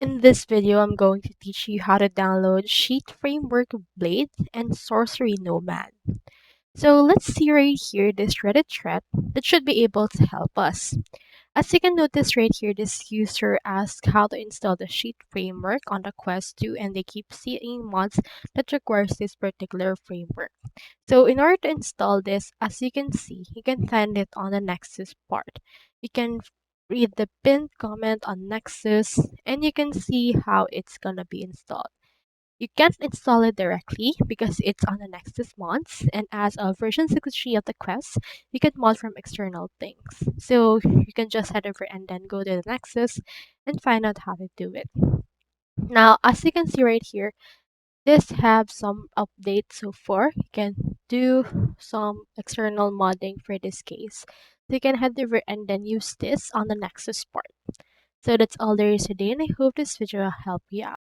In this video, I'm going to teach you how to download Sheath Framework Blade and Sorcery Nomad. So let's see right here this Reddit thread that should be able to help us. As you can notice right here, this user asked how to install the Sheath framework on the Quest 2 and they keep seeing mods that requires this particular framework. So in order to install this, as you can see, you can find it on the Nexus part. You can read the pinned comment on Nexus and you can see how it's gonna be installed. You can't install it directly because it's on the Nexus mods, and as of version 63 of the Quest, you can mod from external things. So you can just head over and then go to the Nexus and find out how to do it. Now, as you can see right here, this have some updates so far. You can do some external modding for this case. So you can head over and then use this on the Nexus part. So that's all there is today, and I hope this video will help you out.